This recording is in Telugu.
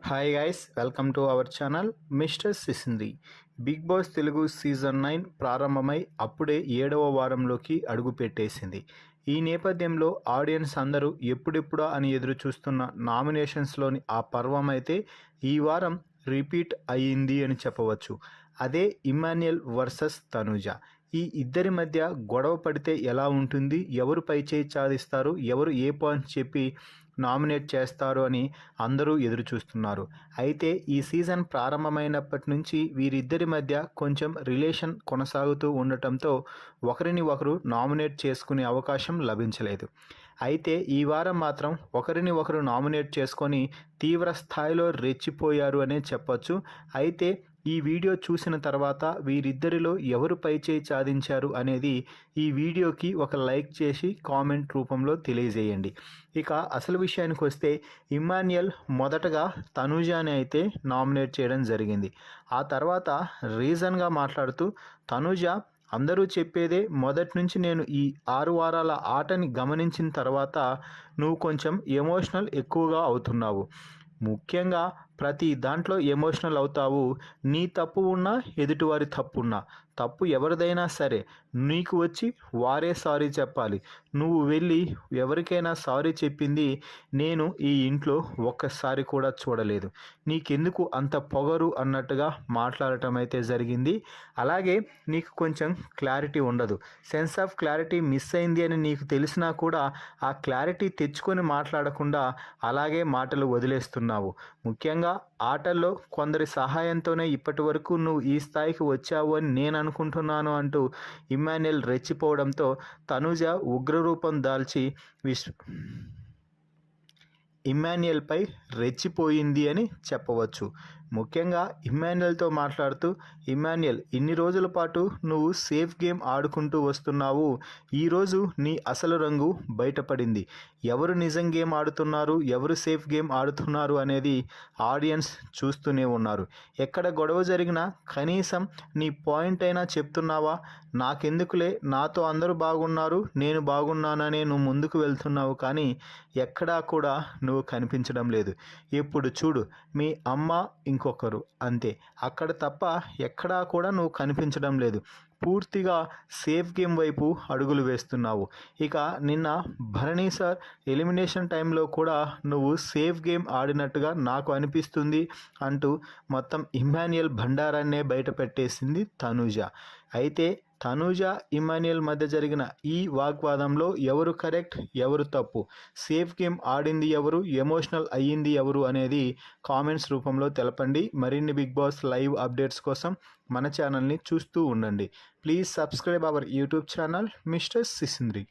Hi guys, welcome to our channel mister Sisindri. Big boss Telugu season 9 ప్రారంభమై అప్పుడే 7వ వారంలోకి అడుగు పెట్టేసింది. ఈ నేపథ్యంలో ఆడియన్స్ అందరూ ఎప్పుడెప్పుడా అని ఎదురు చూస్తున్న నామినేషన్స్లోని ఆ పర్వం అయితే ఈ వారం రిపీట్ అయ్యింది అని చెప్పవచ్చు. అదే ఇమ్మాన్యుయల్ వర్సెస్ తనూజ. ఈ ఇద్దరి మధ్య గొడవ పడితే ఎలా ఉంటుంది, ఎవరు పైచేయి సాధిస్తారు, ఎవరు ఏ పాయింట్స్ చెప్పి నామినేట్ చేస్తారు అని అందరూ ఎదురు చూస్తున్నారు. అయితే ఈ సీజన్ ప్రారంభమైనప్పటి నుంచి వీరిద్దరి మధ్య కొంచెం రిలేషన్ కొనసాగుతూ ఉండటంతో ఒకరిని ఒకరు నామినేట్ చేసుకునే అవకాశం లభించలేదు. అయితే ఈ వారం మాత్రం ఒకరిని ఒకరు నామినేట్ చేసుకొని తీవ్ర స్థాయిలో రెచ్చిపోయారు అనే చెప్పొచ్చు. అయితే ఈ వీడియో చూసిన తర్వాత వీరిద్దరిలో ఎవరు పైచేయి సాధించారు అనేది ఈ వీడియోకి ఒక లైక్ చేసి కామెంట్ రూపంలో తెలియజేయండి. ఇక అసలు విషయానికి వస్తే ఇమ్మాన్యుయల్ మొదటగా తనూజాని అయితే నామినేట్ చేయడం జరిగింది. ఆ తర్వాత రీజన్గా మాట్లాడుతూ తనూజ అందరూ చెప్పేదే మొదటి నుంచి నేను ఈ 6 వారాల ఆటని గమనించిన తర్వాత నువ్వు కొంచెం ఎమోషనల్ ఎక్కువగా అవుతున్నావు. ముఖ్యంగా ప్రతి దాంట్లో ఎమోషనల్ అవుతావు. నీ తప్పు ఉన్నా ఎదుటివారి తప్పు ఉన్నా, తప్పు ఎవరిదైనా సరే నీకు వచ్చి వారే సారీ చెప్పాలి. నువ్వు వెళ్ళి ఎవరికైనా సారీ చెప్పింది నేను ఈ ఇంట్లో ఒక్కసారి కూడా చూడలేదు. నీకెందుకు అంత పొగరు అన్నట్టుగా మాట్లాడటం అయితే జరిగింది. అలాగే నీకు కొంచెం క్లారిటీ ఉండదు, సెన్స్ ఆఫ్ క్లారిటీ మిస్ అయింది అని నీకు తెలిసినా కూడా ఆ క్లారిటీ తెచ్చుకొని మాట్లాడకుండా అలాగే మాటలు వదిలేస్తున్నావు. ముఖ్యంగా ఆటల్లో కొందరి సహాయంతోనే ఇప్పటి వరకు నువ్వు ఈ స్థాయికి వచ్చావు అని నేను అనుకుంటున్నాను అంటూ ఇమ్మాన్యుయల్ రెచ్చిపోవడంతో తనూజ ఉగ్రరూపం దాల్చి ఇమ్మాన్యుయల్పై రెచ్చిపోయింది అని చెప్పవచ్చు. ముఖ్యంగా ఇమ్మాన్యుయల్తో మాట్లాడుతూ, ఇమ్మాన్యుయల్ ఇన్ని రోజుల పాటు నువ్వు సేఫ్ గేమ్ ఆడుకుంటూ వస్తున్నావు. ఈరోజు నీ అసలు రంగు బయటపడింది. ఎవరు నిజం గేమ్ ఆడుతున్నారు, ఎవరు సేఫ్ గేమ్ ఆడుతున్నారు అనేది ఆడియన్స్ చూస్తూనే ఉన్నారు. ఎక్కడ గొడవ జరిగినా కనీసం నీ పాయింట్ అయినా చెప్తున్నావా? నాకెందుకులే, నాతో అందరూ బాగున్నారు, నేను బాగున్నాననే నువ్వు ముందుకు వెళ్తున్నావు, కానీ ఎక్కడా కూడా నువ్వు కనిపించడం లేదు. ఎప్పుడు చూడు మీ అమ్మ ఇంకొకరు అంతే, అక్కడ తప్ప ఎక్కడా కూడా నువ్వు కనిపించడం లేదు. పూర్తిగా సేఫ్ గేమ్ వైపు అడుగులు వేస్తున్నావు. ఇక నిన్న భరణి సార్ ఎలిమినేషన్ టైంలో కూడా నువ్వు సేఫ్ గేమ్ ఆడినట్టుగా నాకు అనిపిస్తుంది అంటూ మొత్తం ఇమ్మాన్యుయల్ బండారాన్నే బయట పెట్టేసింది తనూజ. అయితే తనూజ ఇమ్మాన్యుయల్ మధ్య జరిగిన ఈ వాగ్వాదంలో ఎవరు కరెక్ట్, ఎవరు తప్పు, సేఫ్ గేమ్ ఆడింది ఎవరు, ఎమోషనల్ అయ్యింది ఎవరు అనేది కామెంట్స్ రూపంలో తెలపండి. మరిన్ని బిగ్ బాస్ లైవ్ అప్డేట్స్ కోసం మన ఛానల్ని చూస్తూ ఉండండి. Please subscribe our YouTube channel mister సిసింద్రి.